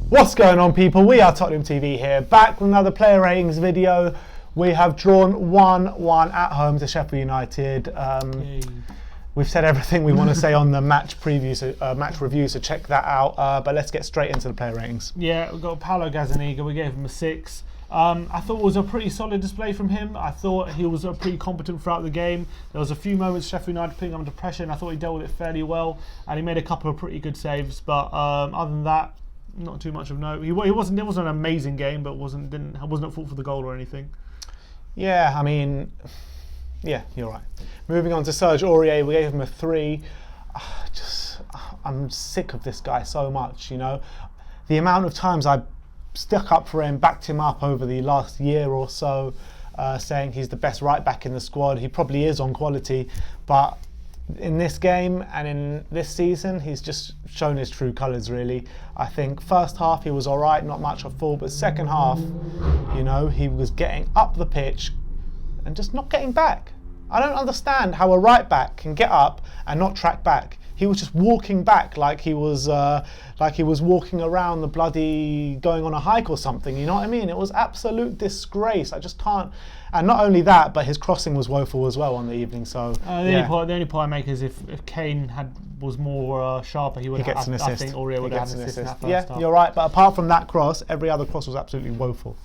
What's going on, people? We are Tottenham TV here, back with another player ratings video. We have drawn 1-1 at home to Sheffield United. We've said everything we want to say on the match preview, match review, so check that out. But let's get straight into the player ratings. Yeah, we've got Paulo Gazzaniga. We gave him a 6. I thought it was a pretty solid display from him. I thought he was pretty competent throughout the game. There was a few moments Sheffield United putting him under pressure, and I thought he dealt with it fairly well. And he made a couple of pretty good saves. But other than that, not too much of note. It wasn't an amazing game, but wasn't at fault for the goal or anything. Yeah, I mean, yeah, you're right. Moving on to Serge Aurier, we gave him a 3. I'm sick of this guy so much, you know. The amount of times I stuck up for him, backed him up over the last year or so, saying he's the best right back in the squad. He probably is on quality, but in this game and in this season, he's just shown his true colours, really. I think first half he was all right, not much of fault, but second half, you know, he was getting up the pitch and just not getting back. I don't understand how a right back can get up and not track back. He was just walking back like he was walking around the bloody going on a hike or something. You know what I mean? It was absolute disgrace. I just can't. And not only that, but his crossing was woeful as well on the evening. So the only point I make is if Kane was more sharper, he would have. I think Aurier would have had an assist in that first half. You're right. But apart from that cross, every other cross was absolutely woeful.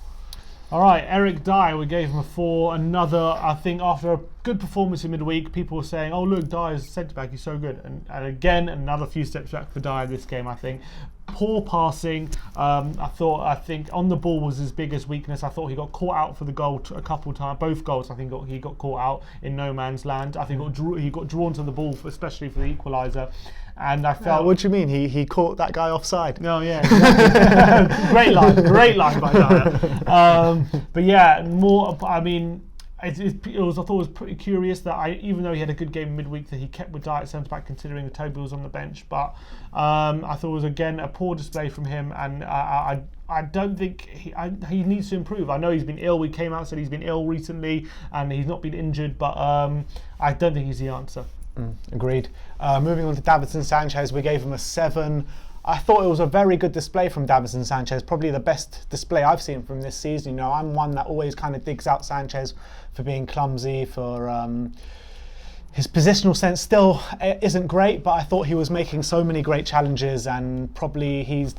All right, Eric Dier, we gave him a 4. Another, I think, after a good performance in midweek, people were saying, "Oh, look, Dier's centre-back, he's so good." And again, another few steps back for Dier this game, I think. Poor passing. I think on the ball was his biggest weakness. I thought he got caught out for the goal a couple of times. Both goals, I think he got caught out in no man's land. I think he got drawn to the ball, especially for the equaliser. And I felt. What do you mean? He caught that guy offside? No, yeah, exactly. great line by Dier. But yeah, more. I mean, I thought it was pretty curious that even though he had a good game midweek, that he kept with Dier at centre back, considering that Toby was on the bench. But I thought it was again a poor display from him, and I don't think he needs to improve. I know he's been ill. We came out and said he's been ill recently, and he's not been injured, but I don't think he's the answer. Agreed. Moving on to Davies and Sanchez, we gave him a 7. I thought it was a very good display from Davies and Sanchez, probably the best display I've seen from this season. You know, I'm one that always kind of digs out Sanchez for being clumsy, for his positional sense still isn't great, but I thought he was making so many great challenges, and probably he's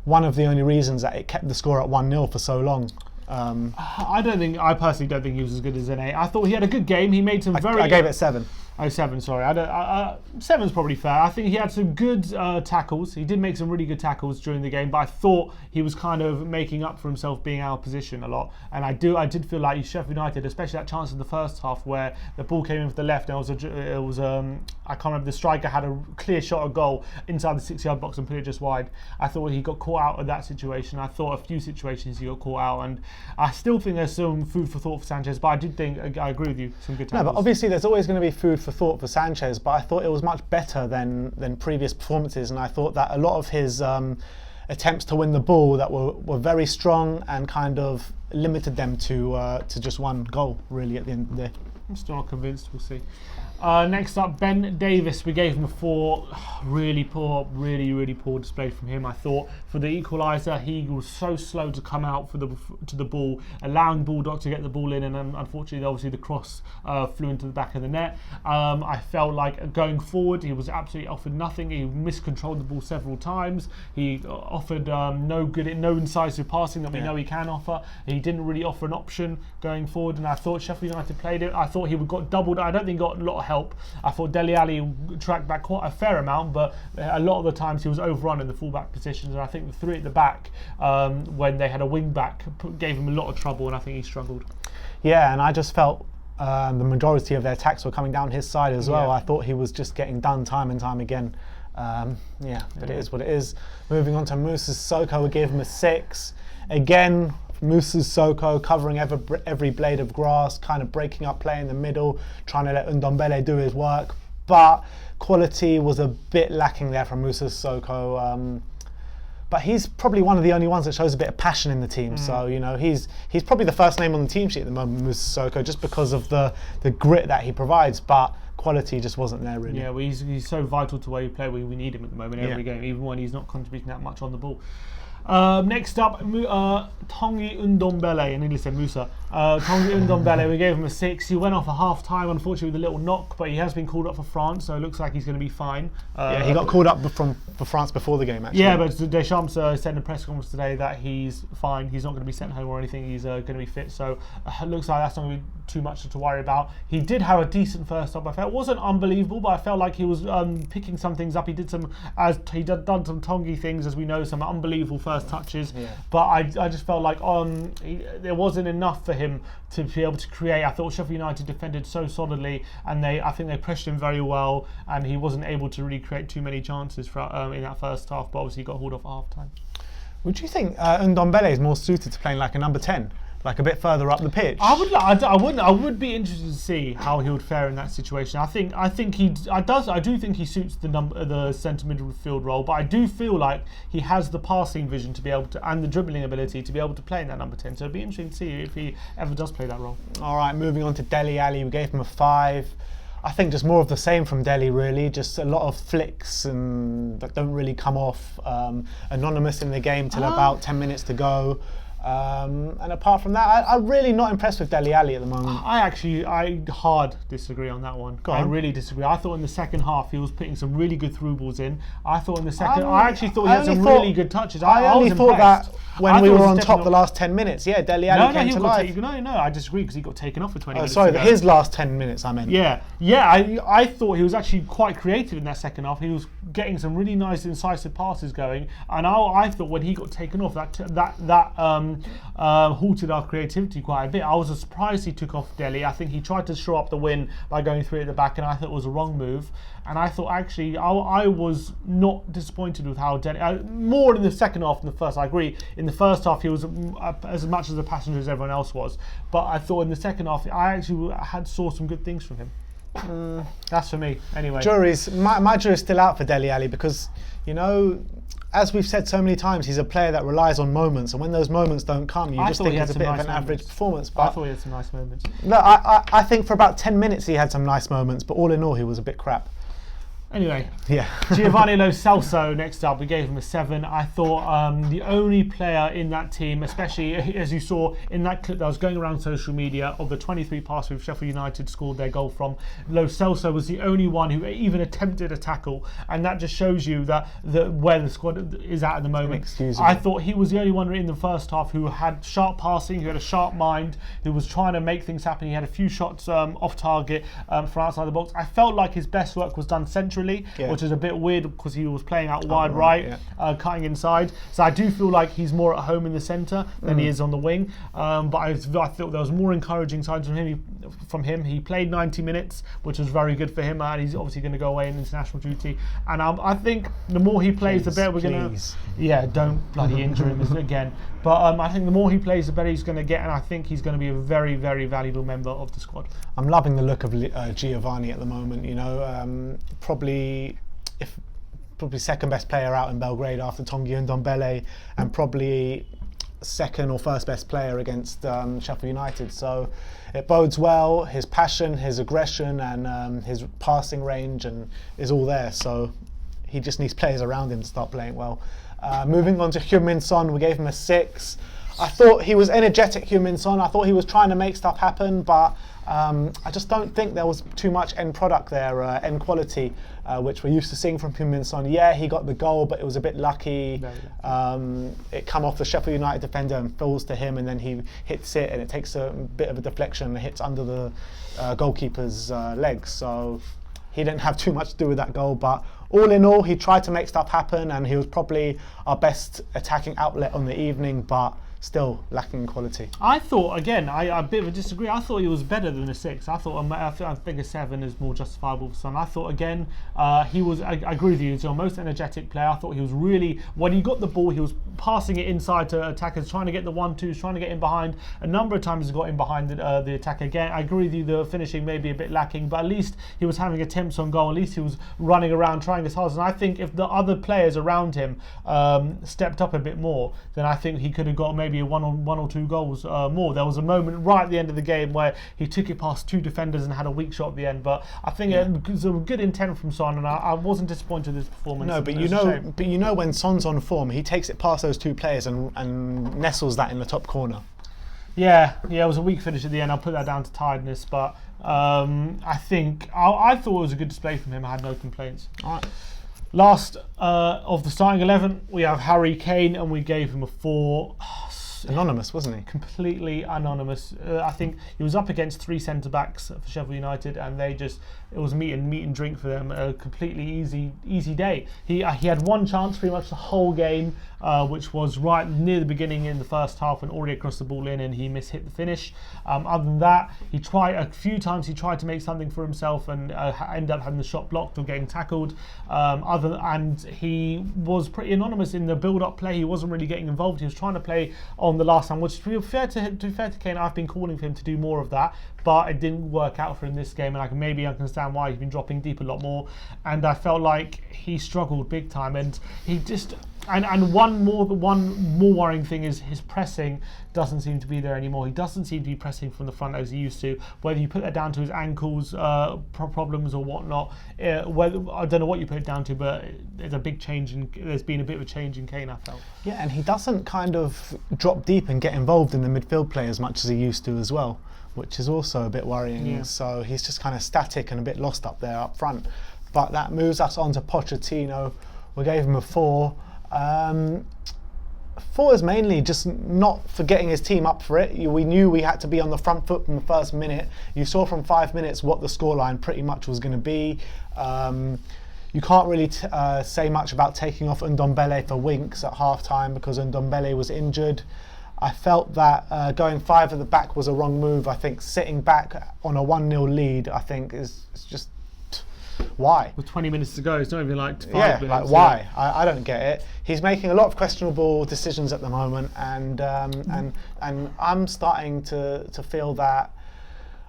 one of the only reasons that it kept the score at 1-0 for so long. I personally don't think he was as good as an 8. I thought he had a good game. He made some I gave it 7. Oh, 7, sorry. 7's probably fair. I think he had some good tackles. He did make some really good tackles during the game, but I thought he was kind of making up for himself being out of position a lot. And I did feel like Sheffield United, especially that chance in the first half where the ball came in from the left, and I can't remember, the striker had a clear shot of goal inside the 6-yard box and put it just wide. I thought he got caught out of that situation. I thought a few situations he got caught out, and I still think there's some food for thought for Sanchez, but I did think, I agree with you, some good tackles. No, but obviously there's always going to be food for thought for Sanchez, but I thought it was much better than previous performances, and I thought that a lot of his attempts to win the ball that were very strong and kind of limited them to just one goal, really, at the end of the day. I'm still not convinced, we'll see. Next up, Ben Davies, we gave him a 4. Really poor, really poor display from him. I thought for the equaliser, he was so slow to come out to the ball, allowing Bulldog to get the ball in, and unfortunately, obviously, the cross flew into the back of the net. I felt like going forward, he was absolutely offered nothing. He miscontrolled the ball several times. He offered no incisive passing that we know he can offer. He didn't really offer an option going forward, and I thought Sheffield United played it. I thought he got doubled. I don't think he got a lot of help. I thought Alli tracked back quite a fair amount, but a lot of the times he was overrun in the fullback positions, and I think the 3 at the back, when they had a wing back, gave him a lot of trouble, and I think he struggled. Yeah, and I just felt the majority of their attacks were coming down his side as well. I thought he was just getting done time and time again. But it is what it is. Moving on to Sissoko, we gave him a 6. Again, Sissoko covering every blade of grass, kind of breaking up play in the middle, trying to let Ndombele do his work. But quality was a bit lacking there from Sissoko. but he's probably one of the only ones that shows a bit of passion in the team. So, you know, he's probably the first name on the team sheet at the moment with Sissoko, just because of the grit that he provides, but quality just wasn't there really. Yeah, well, he's so vital to where you play. We need him at the moment every game, even when he's not contributing that much on the ball. Next up, Tanguy Ndombele, in English said Musa. Tanguy Ndombele, we gave him a 6. He went off at half time, unfortunately, with a little knock, but he has been called up for France, so it looks like he's going to be fine. Yeah, he got called up for France before the game, actually. Yeah, but Deschamps said in a press conference today that he's fine. He's not going to be sent home or anything. He's going to be fit, so it looks like that's not going to be too much to worry about. He did have a decent first half. I felt it wasn't unbelievable, but I felt like he was picking some things up. He did done some Tanguy things, as we know, some unbelievable first touches. Yeah. But I just felt like there wasn't enough for him to be able to create. I thought Sheffield United defended so solidly, and I think they pressured him very well, and he wasn't able to really create too many chances in that first half. But obviously, he got hauled off at half time. Would you think Ndombele is more suited to playing like a number 10? Like a bit further up the pitch? I would be interested to see how he would fare in that situation. I do think he suits the centre midfield role, but I do feel like he has the passing vision to be able to, and the dribbling ability to be able to play in that number 10. So it'd be interesting to see if he ever does play that role. All right, moving on to Dele Alli, we gave him a 5. I think just more of the same from Dele, really. Just a lot of flicks that don't really come off. Anonymous in the game till about 10 minutes to go. And apart from that, I'm really not impressed with Dele Alli at the moment. I hard disagree on that one. I really disagree. I thought in the second half he was putting some really good through balls in. I thought in the second, I actually thought he had some really good touches. I only thought that when we were on top the last 10 minutes. Yeah, Dele Alli came to life. No, I disagree because he got taken off for 20 minutes. Sorry, his last 10 minutes, I meant. Yeah. I thought he was actually quite creative in that second half. He was getting some really nice incisive passes going, and I thought when he got taken off, that halted our creativity quite a bit. I was surprised he took off Dele. I think he tried to shore up the win by going through at the back, and I thought it was a wrong move. And I thought actually I was not disappointed with how Dele, more in the second half than the first. I agree. In the first half he was as much as a passenger as everyone else was, but I thought in the second half I actually saw some good things from him. That's for me anyway. My jury's still out for Dele Alli because, you know, as we've said so many times, he's a player that relies on moments, and when those moments don't come, you just think it's a bit of an average performance. But I thought he had some nice moments. No, I think for about 10 minutes he had some nice moments, but all in all he was a bit crap. Anyway, yeah. Giovanni Lo Celso next up, we gave him a 7. I thought the only player in that team, especially as you saw in that clip that was going around social media of the 23 passes Sheffield United scored their goal from, Lo Celso was the only one who even attempted a tackle, and that just shows you that where the squad is at the moment. I thought he was the only one in the first half who had sharp passing, who had a sharp mind, who was trying to make things happen. He had a few shots off target from outside the box. I felt like his best work was done centrally. Which is a bit weird because he was playing out wide right, cutting inside. So I do feel like he's more at home in the centre than he is on the wing. But I thought there was more encouraging signs from him. He played 90 minutes, which was very good for him, and he's obviously going to go away in international duty. And I think the more he plays, the better we're going to. Yeah, don't bloody injure him again. But I think the more he plays, the better he's going to get, and I think he's going to be a very, very valuable member of the squad. I'm loving the look of Giovanni at the moment. You know, probably second best player out in Belgrade after Tanguy Ndombele, and probably second or first best player against Sheffield United. So it bodes well. His passion, his aggression, and his passing range is all there. So he just needs players around him to start playing well. Moving on to Heung-min Son, we gave him a 6. I thought he was energetic, Heung-min Son. I thought he was trying to make stuff happen, but I just don't think there was too much end product there, end quality, which we're used to seeing from Heung-min Son. Yeah, he got the goal, but it was a bit lucky. It come off the Sheffield United defender and falls to him, and then he hits it, and it takes a bit of a deflection and hits under the goalkeeper's legs. So he didn't have too much to do with that goal, but all in all, he tried to make stuff happen, and he was probably our best attacking outlet on the evening, but still lacking in quality. I thought, again, I a bit of a disagree. I thought he was better than a 6. I think a 7 is more justifiable for Son. I thought, again, he was, I agree with you, he's our most energetic player. I thought he was really, when he got the ball, he was passing it inside to attackers, trying to get the 1-2s, trying to get in behind. A number of times he got in behind the attack. Again, I agree with you, the finishing may be a bit lacking, but at least he was having attempts on goal. At least he was running around, trying his hardest. And I think if the other players around him stepped up a bit more, then I think he could have got maybe one or two goals more. There was a moment right at the end of the game where he took it past 2 defenders and had a weak shot at the end. But I think it was a good intent from Son, and I wasn't disappointed with his performance. No, but you know when Son's on form, he takes it past those 2 players and nestles that in the top corner. Yeah, it was a weak finish at the end. I'll put that down to tiredness, but I think I thought it was a good display from him. I had no complaints. All right. Last of the starting 11, we have Harry Kane, and we gave him a 4. Anonymous, wasn't he? Completely anonymous. I think he was up against 3 centre-backs for Sheffield United, and it was meat and drink for them. A completely easy day. He had one chance pretty much the whole game, which was right near the beginning in the first half when Aurier crossed the ball in and he mishit the finish. Other than that, he tried a few times. He tried to make something for himself and ended up having the shot blocked or getting tackled. And he was pretty anonymous in the build-up play. He wasn't really getting involved. He was trying to play on the last time, which to be fair to Kane, I've been calling for him to do more of that, but it didn't work out for him this game, and maybe I can understand why. He's been dropping deep a lot more, and I felt like he struggled big time, and he just. And one more worrying thing is his pressing doesn't seem to be there anymore. He doesn't seem to be pressing from the front as he used to. Whether you put that down to his ankles problems or whatnot, I don't know what you put it down to, but there's been a bit of a change in Kane, I felt. Yeah, and he doesn't kind of drop deep and get involved in the midfield play as much as he used to as well, which is also a bit worrying. Yeah. So he's just kind of static and a bit lost up there up front. But that moves us on to Pochettino. We gave him a 4. 4 is mainly just not for getting his team up for it. We knew we had to be on the front foot from the first minute. You saw from 5 minutes what the scoreline pretty much was going to be. You can't really say much about taking off Ndombele for Winks at half-time because Ndombele was injured. I felt that going 5 at the back was a wrong move. I think sitting back on a 1-0 lead, I think is just... Why? With 20 minutes to go, it's not even like 5 minutes. Like why? I don't get it. He's making a lot of questionable decisions at the moment, and I'm starting to feel that.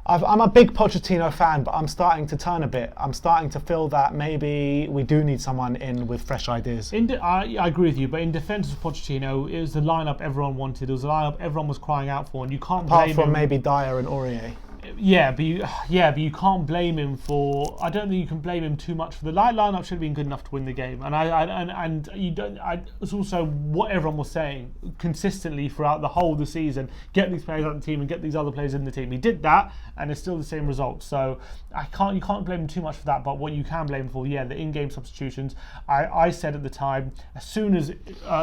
I'm a big Pochettino fan, but I'm starting to turn a bit. I'm starting to feel that maybe we do need someone in with fresh ideas. I agree with you, but in defence of Pochettino, it was the lineup everyone wanted. It was the lineup everyone was crying out for, and you can't blame him. Apart from maybe Dier and Aurier. Yeah, but you can't blame him for. I don't think you can blame him too much for the lineup. Should have been good enough to win the game, and you don't. It's also what everyone was saying consistently throughout the whole of the season. Get these players out of the team and get these other players in the team. He did that, and it's still the same result. So you can't blame him too much for that. But what you can blame him for, the in-game substitutions. I said at the time, as soon as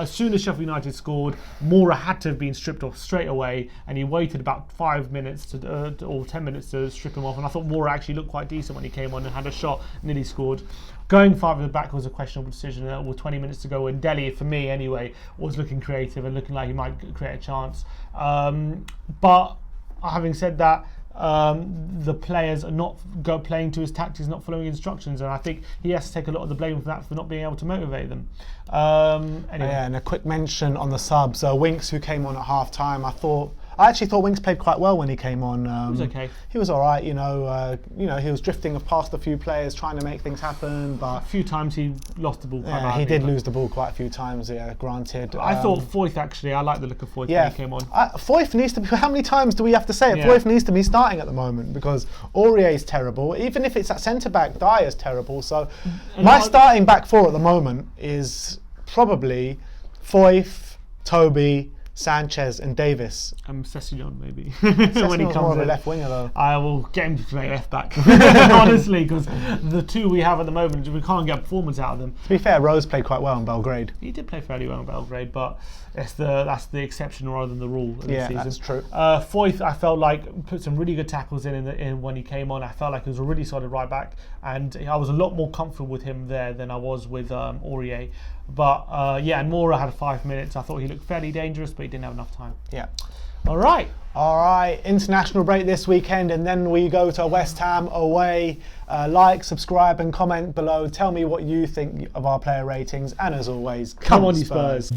Sheffield United scored, Moura had to have been stripped off straight away, and he waited about 5 minutes or 10 minutes to strip him off, and I thought Moura actually looked quite decent when he came on and had a shot, nearly scored. Going 5 at the back was a questionable decision with 20 minutes to go, and Dele, for me anyway, was looking creative and looking like he might create a chance. But having said that, the players are not playing to his tactics, not following instructions, and I think he has to take a lot of the blame for that, for not being able to motivate them. Anyway. Yeah, and a quick mention on the subs. Winks, who came on at half-time, I actually thought Winks played quite well when he came on. He was okay. He was all right, he was drifting past a few players, trying to make things happen. But a few times he lost the ball quite badly. He did lose the ball quite a few times, granted. I thought Foyth, actually, I like the look of Foyth when he came on. Foyth needs to be, how many times do we have to say it? Yeah. Foyth needs to be starting at the moment because Aurier is terrible. Even if it's at centre-back, Dier is terrible. So my starting back 4 at the moment is probably Foyth, Toby, Sanchez and Davies. Sessegnon maybe. When he comes more of a left winger though. I will get him to play left back. Honestly, because the 2 we have at the moment, we can't get performance out of them. To be fair, Rose played quite well in Belgrade. He did play fairly well in Belgrade, but that's the exception rather than the rule this season. That's true. Foyth, I felt like put some really good tackles in when he came on. I felt like he was a really solid right back, and I was a lot more comfortable with him there than I was with Aurier. But and Moura had 5 minutes. I thought he looked fairly dangerous, but he he didn't have enough time. Yeah. All right. All right, international break this weekend, and then we go to West Ham away. Like, subscribe, and comment below. Tell me what you think of our player ratings, and as always, Come on, you Spurs.